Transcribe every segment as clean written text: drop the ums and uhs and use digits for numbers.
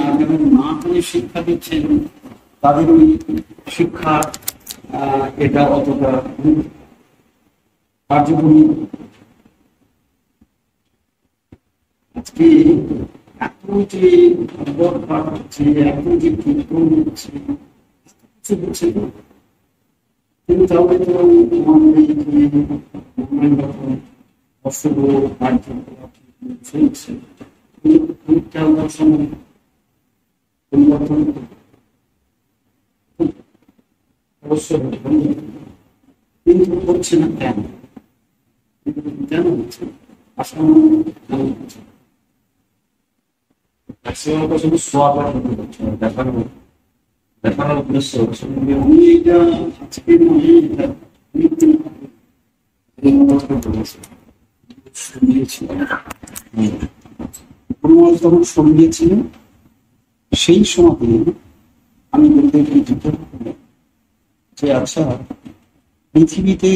আর যারা না করে শিক্ষা দিচ্ছেন তাদের ওই শিক্ষা এটা অতটা কার্যকরী। আজকে এত যে দরকার হচ্ছে, এত যে কীর্তন হচ্ছে, কিছু হচ্ছে না, কিন্তু তাহলে তো আমাদের অশুভ কার্যকলাপ চলছে, পরিবর্তন অবশ্যই কিন্তু হচ্ছে না। কেন কেন হচ্ছে? আসলে কেন হচ্ছে? দেখানোর উদ্দেশ্য আমি এটা আজকে নয়, এটা যখন সরিয়েছিলেন সেই সময় আমি বলতে যে আচ্ছা, পৃথিবীতে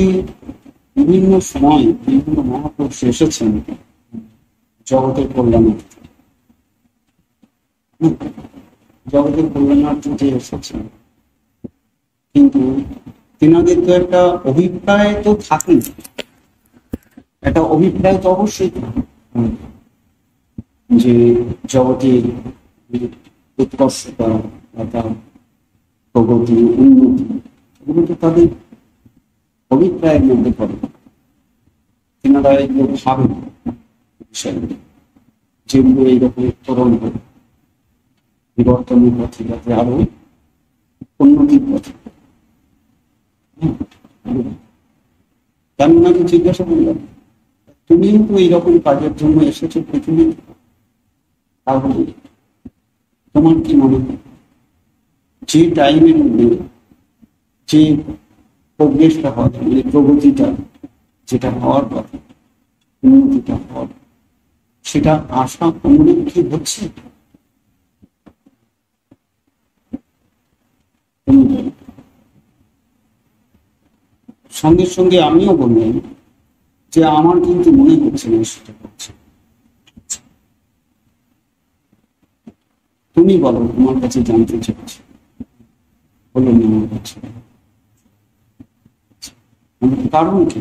বিভিন্ন সময় বিভিন্ন মহাপুরুষ এসেছেন জগতের কল্যাণার্থে, জগতের কল্যাণার্থে যে এসেছেন, কিন্তু তেনাদের তো একটা অভিপ্রায় তো থাকে, একটা অভিপ্রায় তো অবশ্যই থাকে যে জগতের উৎকর্ষতা, প্রগতি, উন্নতি, এগুলো তো তাদের অভিপ্রায়ের মধ্যে পড়ে। তেনারা এগুলো ভাবেন বিষয়গুলো, যেগুলো এইরকম তরণ হবে বিবর্তনের পথে, যাতে আরো উন্নতির পথে। তেমন আমি জিজ্ঞাসা করলাম, তুমিও তো এইরকম কাজের জন্য এসেছো পৃথিবীতে, তাহলে তোমার কি মনে হয় যে টাইমের মধ্যে যে প্রোগ্রেসটা হয়, মানে প্রগতিটা যেটা হওয়ার কথা, উন্নতিটা হওয়ার, সেটা আশা অনুরূপ কি হচ্ছে? সঙ্গে সঙ্গে আমিও বললাম যে আমার কিন্তু মনে হচ্ছে না সেটা হচ্ছে। তুমি বলো, তোমার কাছে জানতে চাচ্ছি। বললেন আমার কাছে কারণ কি,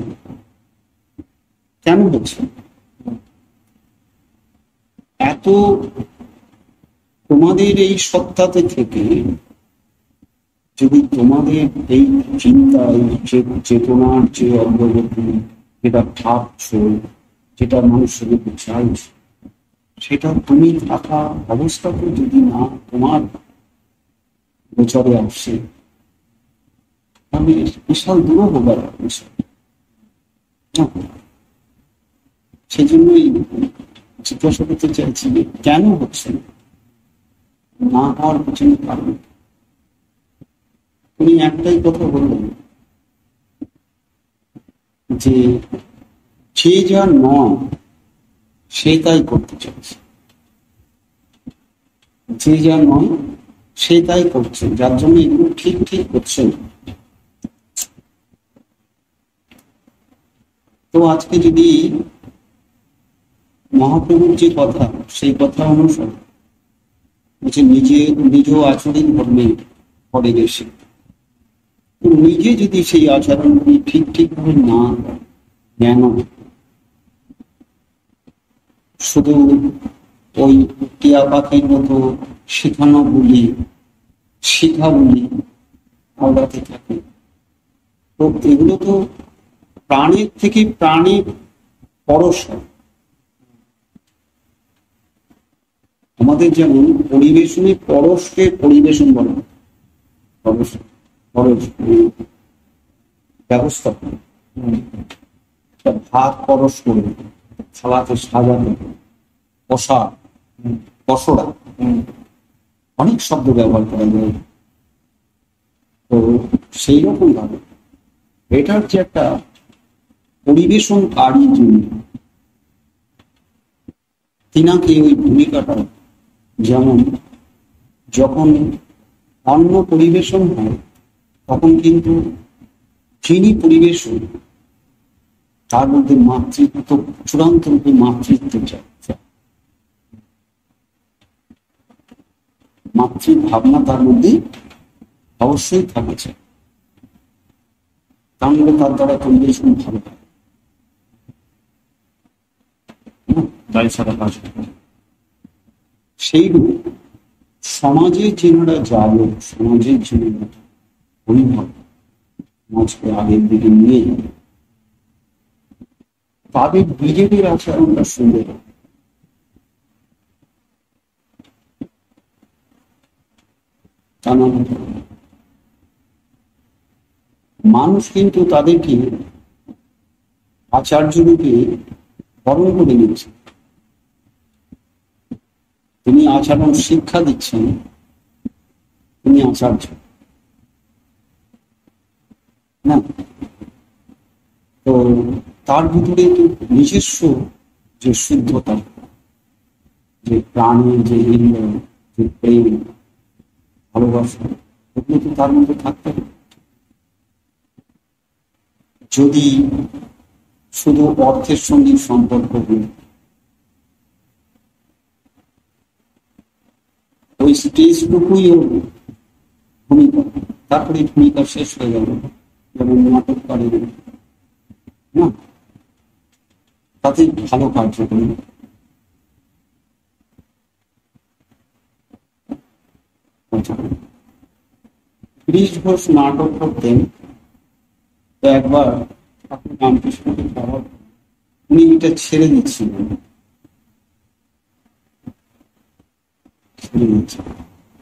কেন হচ্ছে এত? তোমাদের এই সত্তাতে থেকে যদি তোমাদের এই চিন্তা, এই চেতনার যে অগ্রগতি, যেটা ভাবছ, যেটা মানুষের চাইছে, সেটা তুমি থাকা অবস্থাতে যদি না তোমার গোচরে আসে, তাহলে বিশাল দুরূহবার বিষয়। সেই জন্যই জিজ্ঞাসা করতে চাইছি যে কেন হচ্ছে না হওয়ার পিছনে কারণ। উনি একটাই কথা বললেন যে যে যা নয় সে তাই করতে চাইছে, যে যা নয় সে তাই করছে, যার জন্য এগুলো ঠিক ঠিক করছে না। তো আজকে যদি মহাপ্রভুর যে কথা, সেই কথা অনুসারে নিজ আচরণ ধর্মে পড়ে গেছে, নিজে যদি সেই আচরণগুলি ঠিক ঠিক ভাবে না জ্ঞান, শুধু ওই টিয়া পাখির মতো শেখানো বলি, শিখা বলি আওড়াতে থাকে, তো এগুলো তো প্রাণের থেকে প্রাণে পরশ। আমাদের যেমন পরিবেশনে পরশকে পরিবেশন বলে, পরশ পরশ ব্যবস্থাপনা, ভাত পরশ করবে, থালাতে সাজানো, কষা, কসড়া, অনেক শব্দ ব্যবহার করা যায়। তো সেই রকম ভাবে এটার যে একটা পরিবেশনকারী জন্য তিনাকে ওই ভূমিকাটা, যেমন যখন অন্ন পরিবেশন হয় তখন কিন্তু যিনি পরিবেশন, তার মধ্যে মাতৃত্ব, চূড়ান্ত রূপে মাতৃত্ব চায়। মাতৃভাবনা তার মধ্যে অবশ্যই থাকা চাই, তাহলে তার দ্বারা পরিবেশন ভালো হয়, তাই সারা কাজ করে। সেইরূপ সমাজে যেনারা যাবে, সমাজের যেনারা অভিভাবক সমাজকে আগের দিকে নিয়ে যাবে, তাদের নিজেদের আচরণটা সুন্দর। মানুষ কিন্তু তাদেরকে আচার্যরূপে বরণ করে নিচ্ছে, তিনি আচরণ শিক্ষা দিচ্ছেন, তিনি আচার্য না। তো তার ভিতরে তো নিজস্ব যে শুদ্ধতা, যে প্রাণের যে হৃদয়, যে প্রেম, ভালোবাসা, ওগুলো তো তার মধ্যে থাকতে হবে। যদি শুধু অর্থের সঙ্গে সম্পর্ক হয়ে ওই স্টেজটুকুই ওর ভূমিকা, তারপরে ভূমিকা শেষ হয়ে গেল, যেমন নাটক করে না, তাতে ভালো কার্য করি। গিরিশ ঘোষ নাটক করতেন, তো একবার ঠাকুর রামকৃষ্ণকে খাবার উনি এটা ছেড়ে দিচ্ছিলেন,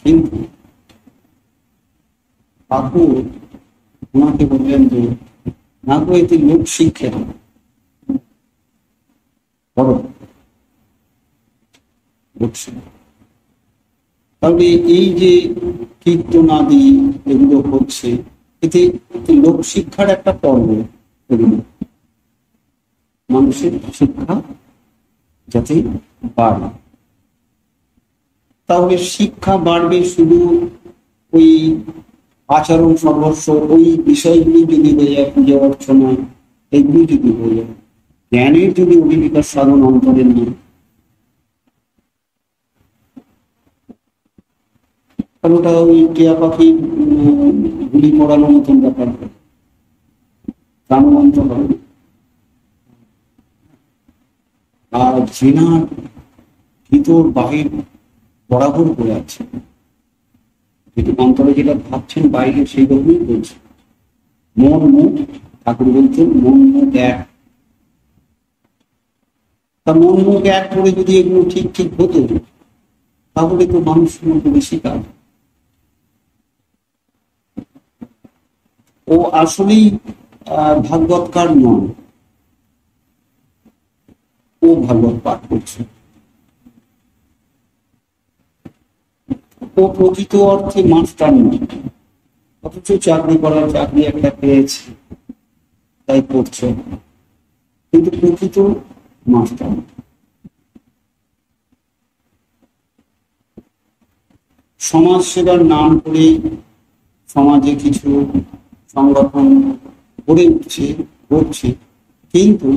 কিন্তু ঠাকুর ওনাকে বললেন যে না গো, এতে লোক শিক্ষে বড় তাহলে এই যে কীর্তনাদি এগুলো হচ্ছে, এতে লোকশিক্ষার একটা পর্ব, এগুলো মানুষের শিক্ষা যাতে বাড়ে। তাহলে শিক্ষা বাড়বে শুধু ওই আচরণ সর্বস্ব, ওই বিষয়গুলি যদি হয়ে যায়, পূজা অর্চনা এইগুলি যদি হয়ে যায়, জ্ঞানের যদি অভিবিকার সাধন অন্তরে নেই, আর ওটা ওই টিয়া পাখি গুলি পড়ানোর মতন ব্যাপার, প্রাণবন্ত হবে। আর জেনার ভিতর বাহির বরাবর করে আছে, যেটা অন্তরে যেটা ভাবছেন বাইরে সেইভাবেই বলছে। মন মুখ, ঠাকুর বলছেন মন মুখ এক, তা মন মুখ এক করে যদি এগুলো ঠিক ঠিক হতো, তাহলে তো মানুষের মধ্যে বেশি কাজ। ও আসলেই ভাগবতকার নয়, ও ভাগবত পাঠ করছে, ও প্রকৃত অর্থে মাস্টার নয়, অথচ চাকরি করার চাকরি একটা পেয়েছে তাই করছে, কিন্তু প্রকৃত মাস্টার। সমাজ সেবার নাম করে সমাজে কিছু সংগঠন গড়ে উঠছে, করছে, কিন্তু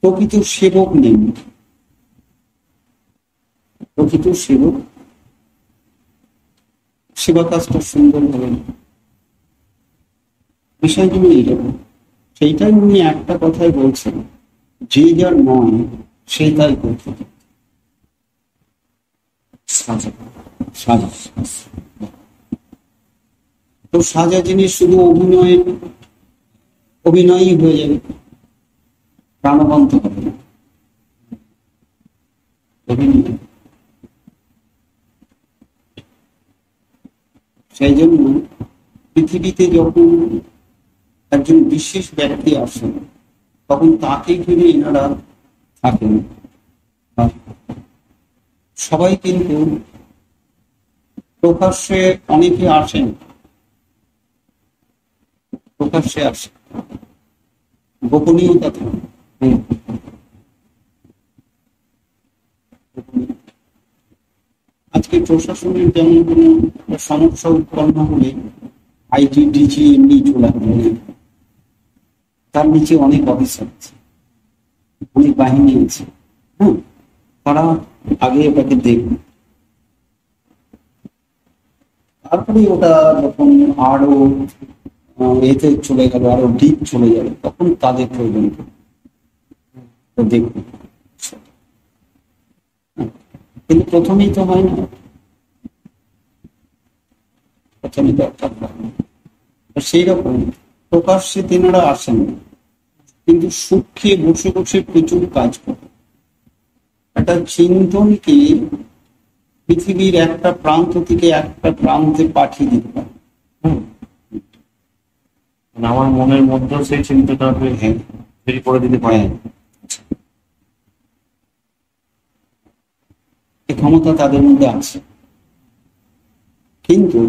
প্রকৃত সেবক নেই, প্রকৃত সেবক সেবা কাজটা সুন্দর হবে না। বিষয়গুলো এইরকম, সেইটাই উনি একটা কথাই বলছেন, যে যার নয় সে তাই করতে। সাজা তো সাজা জিনিস শুধু অভিনয়ই হয়ে যাবে, প্রাণবন্ত হবে না। সেই জন্য পৃথিবীতে যখন একজন বিশেষ ব্যক্তি আসেন, তখন তাকে ঘিরে এনারা থাকেন। সবাই কিন্তু প্রকাশ্যে অনেকে আসেন, প্রকাশ্যে আসে, গোপনীয়তা থাকে। আজকে প্রশাসনের যেমন কোনো সমস্যা উৎপন্ন হলে আইজি ডিজি এমনি চলে আসবে, তার নিচে অনেক অফিসার আছে, অনেক বাহিনী আছে, হ্যাঁ, তারা আগে এটাকে দেখবে। তারপরে ওটা যখন আরো এতে চলে গেল, আরো ডিপ চলে যাবে, তখন তাদের প্রয়োজন দেখুন। কিন্তু প্রথমেই তো হয় না, প্রথমে তো একটা সেই রকম প্রকাশ্যে তেনারা আসেন, কিন্তু সূক্ষ্মে বসে বসে প্রচুর কাজ করে। একটা চিন্তনকে পৃথিবীর একটা প্রান্ত থেকে একটা প্রান্তে পাঠিয়ে দিতে পারে। আমার মনের মধ্যে সেই চিন্তাটা তৈরি করে দিতে পারে। এই ক্ষমতা তাদের মধ্যে আছে, কিন্তু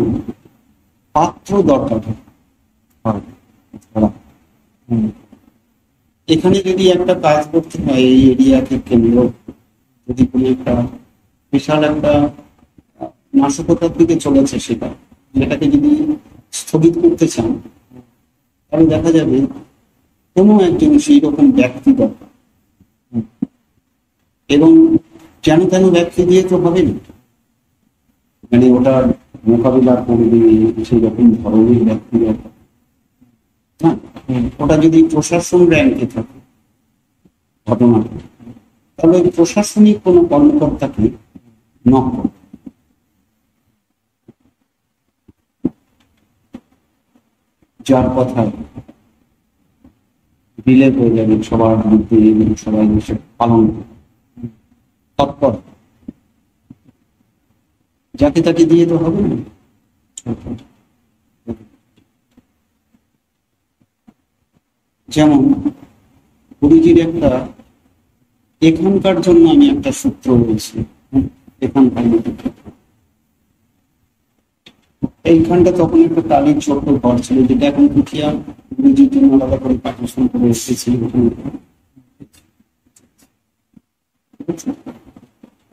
পাত্র দরকার হয়। এখানে যদি একটা কাজ করতে হয়, এই এরিয়াকে কেন্দ্র যদি কোনো একটা বিশাল একটা নাশকতার দিকে চলেছে, সেটাকে যদি স্থগিত করতে চান, তাহলে দেখা যাবে কোনো একজন সেই রকম ব্যক্তি দরকার। এবং যেন তেন ব্যক্তি দিয়ে তো হবে না, মানে ওটার মোকাবিলা করবে সেই রকম ধরনের ব্যক্তি দরকার। হ্যাঁ, ওটা যদি প্রশাসন র্যাঙ্কে থাকে ঘটনা, তাহলে প্রশাসনিক কোনো কর্মকর্তাকে নক করবে। যার কথায় রিলে হয়ে যাবে সবার মধ্যে, সবাই পালন তৎপর, যাকে তাকে দিয়ে তো হবে না। যেমন গুরুজির একটা এখানকার জন্য আমি একটা সূত্র বলছি, এখানকার এইখানটা তখন একটা টালির ছোট্ট ঘর ছিল, যেটা এখন কুঠিয়া গুরুজির জন্য আলাদা করে পার্টিশন করে এসেছিল।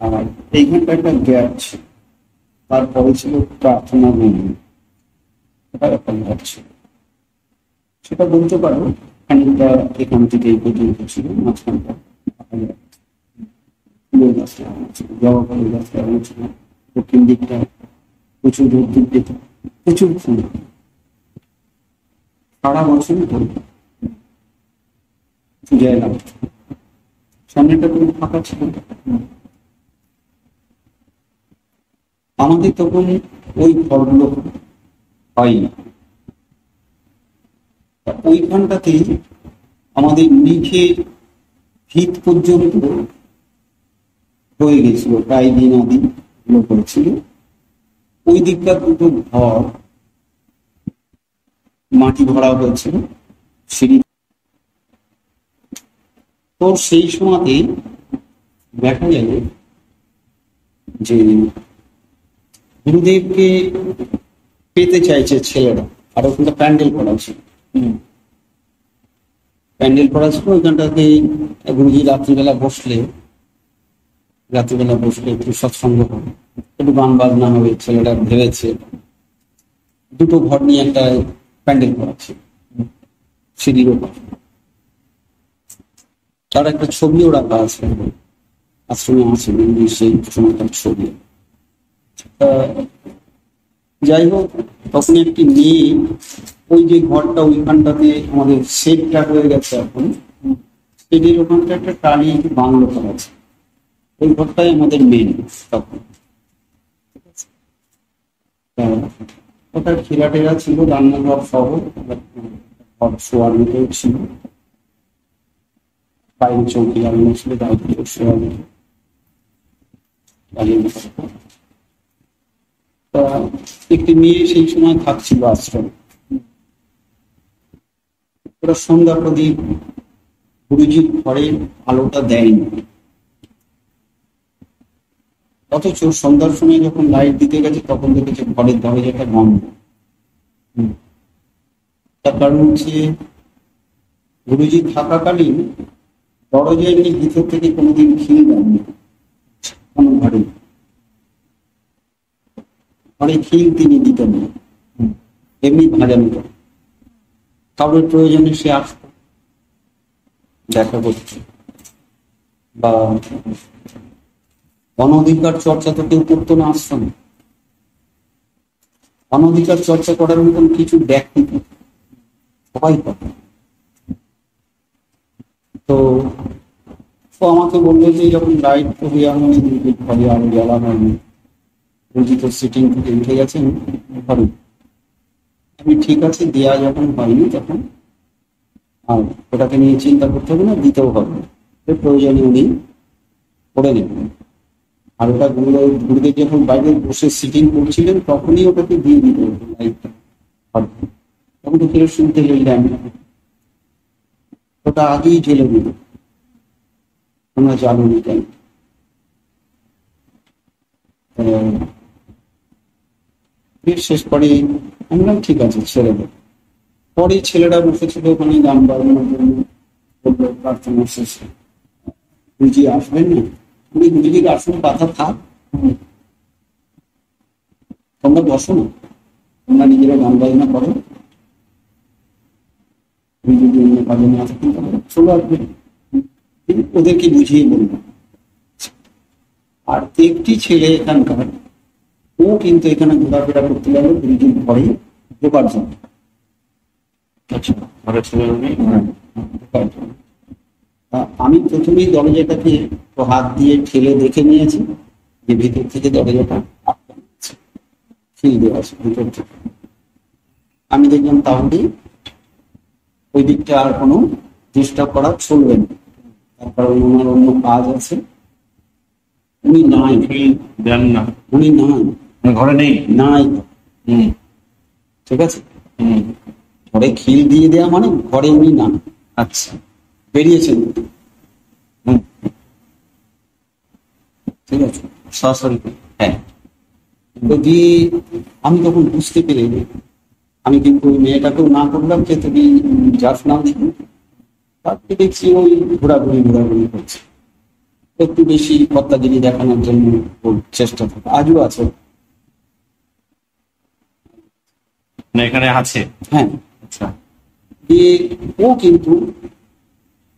আর এইখানটা একটা গ্যাপ ছিল, তারপরে ছিল প্রার্থনা রুম, এটা একটা ঘর ছিল। সেটা বলতে পারো খানিকটা এখান থেকে এই পর্যন্ত ছিল, মাঝখানটা ফুলের গাছ লাগানো ছিল, জবা ফুলের গাছ লাগানো ছিল। দক্ষিণ দিকটা প্রচুর রোদ্দুর পেত, প্রচুর ফুল, সারা বছরই ফুল পূজায় লাগত। সামনেটা পুরো ফাঁকা ছিল। আমাদের তখন ওই ঘরগুলো হয়নি, ওইখানটাতেই আমাদের নিচের ভিত পর্যন্ত হয়ে গেছিল, প্রায় দিন আদিন করেছিল। ওই দিককার দুটো ঘর মাটি ভরা হয়েছিল সিঁড়ি। তো সেই সময়তে দেখা গেল যে গুরুদেবকে পেতে চাইছে ছেলেরা, আর ওখানটা প্যান্ডেল করা ছিল। প্যান্ডেল করা ছিল ওইখানটাতে। গুরুজি রাত্রিবেলা বসলে একটু সৎসঙ্গ হবে, একটু গান বাজনা হবে, ছেলেরা ভেবেছে। দুটো ঘর নিয়ে একটা প্যান্ডেল করা ছিল সিঁড়ির ওপর। তার একটা ছবিও রাখা আছে আশ্রমে, আছে গুরুজির সেই সময়কার ছবি। যাই হোক, তখন একটি মেয়ে, ওই যে ঘরটা ওইখানটাতে আমাদের শেডটা হয়ে গেছে এখন, শেডের ওখানটা একটা টালি বাংলো করা আছে, ওই ঘরটাই আমাদের মেন তখন। ওটা ঠেলা ছিল, রান্নাঘর সহ ঘর শোয়ার মতো ছিল, বাইরে চৌকি লাগানো ছিল, বাইরে শোয়ার মতো। একটি মেয়ে সেই সময় থাকছিল আশ্রমে। ওরা সন্ধ্যা প্রদীপ গুরুজির ঘরে আলোটা দেয়নি, অথচ সন্ধ্যার সময় যখন লাইট দিতে গেছে তখন দেখেছে ঘরের দরজাটা বন্ধ। তার কারণ হচ্ছে গুরুজি থাকাকালীন দরজা এমনি ভিতর থেকে কোনোদিন খিল দেননি, কোনো ঘরে খিল তিনি দিতেন না, এমনি ভাজানো করে। কারোর প্রয়োজনে সে আসতো দেখা করতে, বা অনধিকার চর্চা তো কেউ করতো না আশ্রমে। অনধিকার চর্চা করার মতন কিছু ব্যক্তি সবাই করে। তো ও আমাকে বললো যে যখন রাইড করে আমি ঘরে আরো জ্বালা হয়নি, বলছি তো সিটিং থেকে উঠে গেছেন ঘরে। আমি ঠিক আছে, দেয়া যখন হয়নি তখন আর ওটাকে নিয়ে চিন্তা করতে হবে না, দিতেও হবে না, প্রয়োজনে উনি করে নেবেন। আর ওটা গুরুদেব যখন বাইরে বসে সিটিং করছিলেন তখনই ওটাকে দিয়ে দিতে হবে লাইটটা, তখন তো কেউ শুনতে গেলেন ওটা আগেই ঢেলে দিল, তোমরা জ্বালনি কেন। শেষ পরে আমরা ঠিক আছে ছেড়ে দেব। পরে ছেলেরা বসেছিল ওখানে গান বাজনার জন্য, বললো প্রার্থনা শেষে গুরুজি আসবেন না, উনি গুরুজির আসন পাতা থাক, তোমরা বসো না, তোমরা নিজেরা গান বাজনা করো, গুরুজির জন্য কাজে না থাকেন চলে আসবে। ওদেরকে বুঝিয়ে বলবো। আর একটি ছেলে এখানকার, ও কিন্তু এখানে ঘোরাফেরা করতে গেল গুরুজির ঘরে ঢোকার জন্য। আচ্ছা, ঘরে ছেলে ঢোকার জন্য আমি প্রথমেই দরজাটাকে হাত দিয়ে ঠেলে দেখে নিয়েছি যে ভিতর থেকে দরজাটা খিল দেওয়া আছে ভিতর থেকে। আমি দেখলাম তাহলে ওই দিকটা আর কোনো ডিস্টার্ব করা চলবে না, তারপর ওনার অন্য কাজ আছে। উনি নাই, দেন না, উনি নাই, ঘরে নেই, নাই। ঠিক আছে, ঘরে খিল দিয়ে দেওয়া মানে ঘরে উনি না। আচ্ছা, বেরিয়েছেন। ঠিক আছে, সরাসরি। হ্যাঁ। তো দিয়ে আমি তখন বুঝতে পেরে আমি কিন্তু ওই মেয়েটাকেও না করলাম যে তুমি যাস না দেখি। তারপরে দেখছি ওই ঘোরাঘুরি করছে, একটু বেশি কর্তাগিরি দেখানোর জন্য ওর চেষ্টা থাকে, আজও আছে। না এখানে আছে। হ্যাঁ। আচ্ছা, দিয়ে ও কিন্তু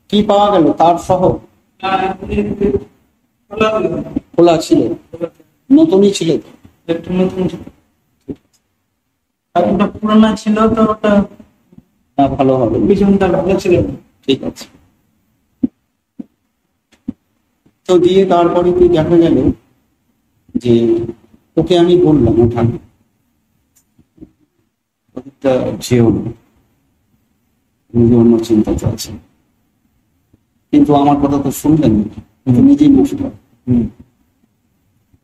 কি পাওয়া গেল তার সহ খোলা ছিল, নতুনই ছিল, একটু নতুন আর ওটা পুরানা ছিল, তো ওটা না ভালো হবে। বিজনটা ভালো ছিল। ঠিক আছে। তো দিয়ে তারপরে কি দেখা গেল যে ওকে আমি বললাম ওঠান ওদিকটা যেও না, নিজে অন্য চিন্তাতে আছে। কিন্তু আমার কথা তো শুনলেন না, কিন্তু নিজেই নষ্ট।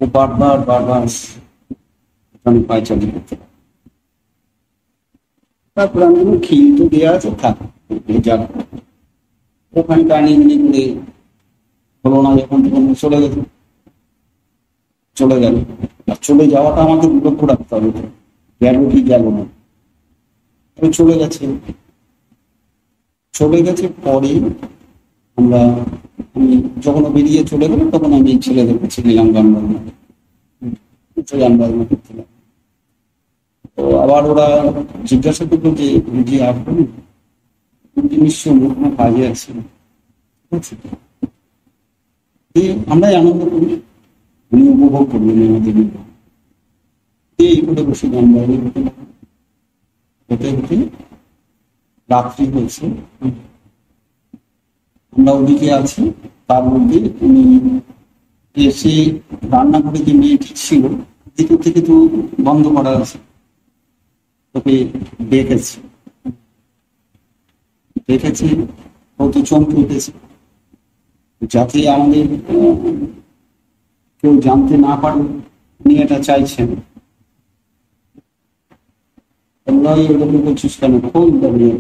ও বারবার আমি পায়চারি করতে পারি। তারপরে আমি খিল তো দেওয়া আছে, থাক যাক, ওখানে টানি করে হলো না যখন তখন চলে গেল। আর চলে যাওয়াটা আমাকে লক্ষ্য রাখতে হবে, গেল কি গেল না। চলে গেছে পরে আমি যখন বেরিয়ে চলে গেল তখন আমি ছেলেদের কাছে গেলাম গান বাজনা করছিলাম। তো আবার ওরা জিজ্ঞাসা করলো যে গুরুজি আসবেন, নিশ্চয় কোনো কাজে আছে। আমরাই আনন্দ করি, উনি উপভোগ করবেন আমাদের এই করে বসে গান বাজনা হতে রাত্রি হয়েছে। আমরা ওদিকে আছি, তার মধ্যে উনি এসে রান্নাঘরে যে মেয়েটি ছিল ভিতর থেকে তো বন্ধ করা আছে, তোকে দেখেছি ও তো চমকে উঠেছে, যাতে আমাদের কেউ জানতে না পারে উনি এটা চাইছেন। তোমরাই এরকম করছিস কেন, খোল দাঁড়িয়ে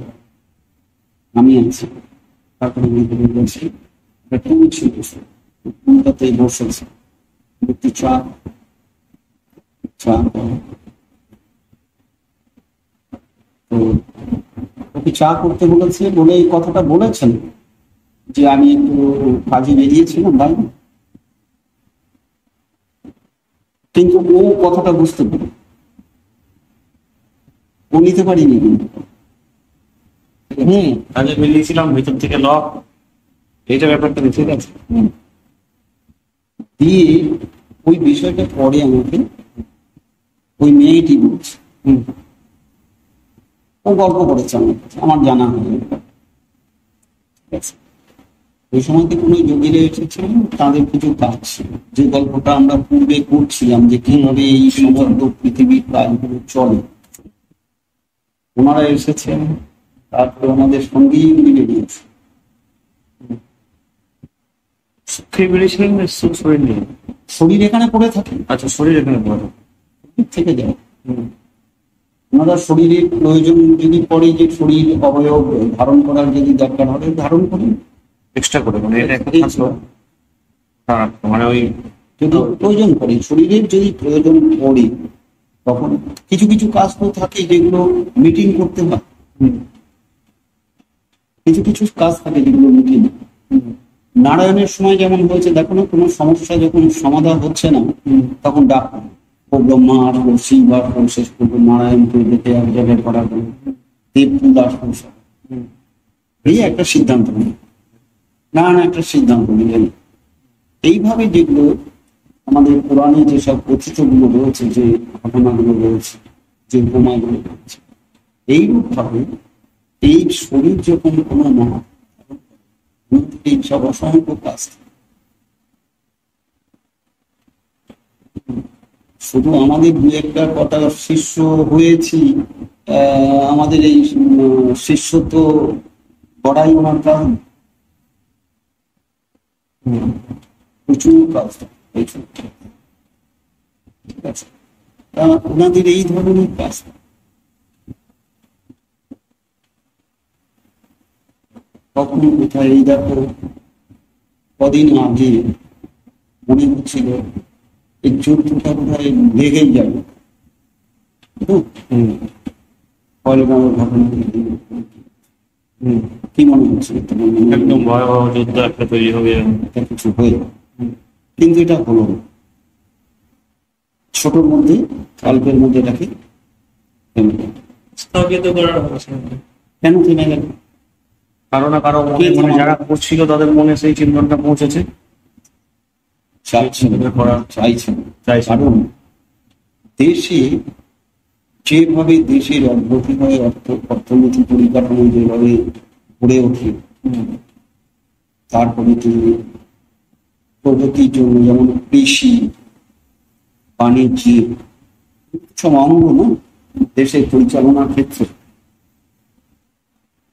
আমি আছি। তারপরে বলছি তুমি ছিল তাতেই বসেছে, একটু চা তো ওকে চা করতে বলেছে বলে এই কথাটা বলেছেন যে আমি একটু কাজে বেরিয়েছিলাম বাইরে, কিন্তু ও কথাটা বুঝতে পারে, ও নিতে পারিনি। কিন্তু কাজে বেরিয়েছিলাম, ভিতর থেকে লক, এইটা ব্যাপারটা ঠিক আছে। দিয়ে ওই বিষয়টা পরে আমাকে ওই মেয়েটি বলছে হুম। ও গল্প করেছে আমার কাছে, আমার জানা হয়ে ঠিক আছে। ওই সময়তে কোনো যোগীরা এসেছিলেন, তাদের কিছু কাজ ছিল, যে গল্পটা আমরা পূর্বে করছিলাম যে কিভাবে এই সমগ্র পৃথিবীর কাজগুলো চলে। ওনারা এসেছেন, তারপরে ওনাদের সঙ্গেই উনি বেরিয়েছে। খেয়ে বেরিয়েছিলেন না শরীর নিয়ে? শরীর এখানে পড়ে থাকে, আচ্ছা, শরীর এখানে পড়ে। থেকে যায়। হুম। ওনারা শরীরের প্রয়োজন যদি পড়ে, যে শরীর অবয়ব ধারণ করার যদি দরকার হবে, ধারণ করি এক্সট্রা করে, মানে এটা একটা থাকলো। হ্যাঁ, মানে ওই যদি প্রয়োজন পড়ে, শরীরের যদি প্রয়োজন পড়ে, তখন কিছু কিছু কাজ তো থাকে যেগুলো মিটিং করতে হয়। হুম, কিছু কিছু কাজ থাকে যেগুলো মিটিং। নারায়ণের সময় যেমন হয়েছে, দেখো না, কোনো সমস্যা যখন সমাধান হচ্ছে না, তখন ডাক ও ব্রহ্মা আসবো, শিব আসবো, শেষ করবো নারায়ণকে ডেকে এক জায়গায় করা গেল, দেব পূজা আসবো। হুম, এই একটা সিদ্ধান্ত নিল, না না একটা সিদ্ধান্ত নিলেন। এইভাবে যেগুলো আমাদের পুরাণে যেসব কথিত গুলো রয়েছে, যে ঘটনাগুলো রয়েছে, যে উপমাগুলো রয়েছে, এইরূপ ভাবে এই শরীর যখন কোনো মহা এই সব অসংখ্য কাজ, শুধু আমাদের দু একটা কটা শিষ্য হয়েছি, আমাদের এই শিষ্য তো বড়াই ওনার কারণ, প্রচুর কাজ প্রচুর। ঠিক আছে, তা ওনাদের এই ধরনের কাজ। কখন কোথায়, এই দেখো কদিন আগে মনে হচ্ছিল এই যুদ্ধটা বোধহয় লেগেই যাবে। হুম, ফলগাঁওয়ের ঘটনা হুম। কি মনে হচ্ছে তোমার? একদম ভয়াবহ যুদ্ধ একটা তৈরি হবে। একটা কিছু হয়ে, কিন্তু এটা হলো না। ছোটর মধ্যে, অল্পের মধ্যে এটাকে থেমে গেল। স্থগিত করা হয়েছে। কেন থেমে গেল? কারো না কারো মনে, মানে যারা করছিল তাদের মনে সেই চিন্তনটা পৌঁছেছে, চাইছেন, চাইছেন। চাইছেন। কারণ দেশে যেভাবে দেশের অগ্রগতি হয়, অর্থনীতি পরিকাঠামো যেভাবে গড়ে ওঠে, তারপরে প্রগতির জন্য যেমন কৃষি, বাণিজ্য, সব অঙ্গ না দেশের পরিচালনার ক্ষেত্রে,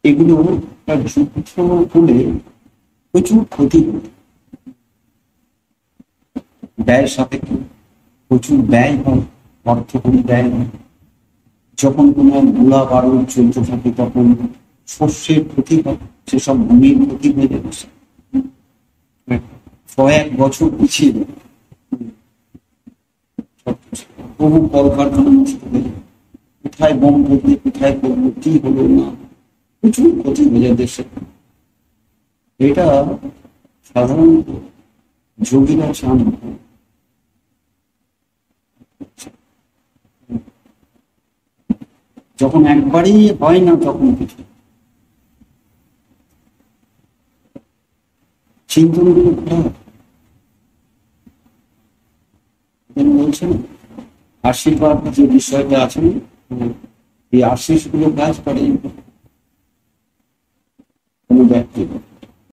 এগুলো যুদ্ধ হলে প্রচুর ক্ষতি হয়, ব্যয় সাপেক্ষ প্রচুর ব্যয় হয়, অর্থকরী ব্যয় হয়। যখন কোনো গোলা বারুদ চলতে থাকে, তখন শস্যের ক্ষতি হয়, সেসব ভূমির ক্ষতি হয়ে যাচ্ছে, কয়েক বছর পিছিয়ে যায়। বহু কলকারখানা নষ্ট হয়ে যায়, কোথায় বোম করবে, কোথায় করবো, কি হলো না, প্রচুর ক্ষতি হয়ে যায় দেশে। এটা সাধারণত যোগীরা চান না। যখন একবারই হয় না, তখন কিছু চিন্তনগুলো খারাপ। বলছেন আশীর্বাদ যে বিষয়টা আছে, এই আশিস গুলো কাজ করে কোনো ব্যক্তি।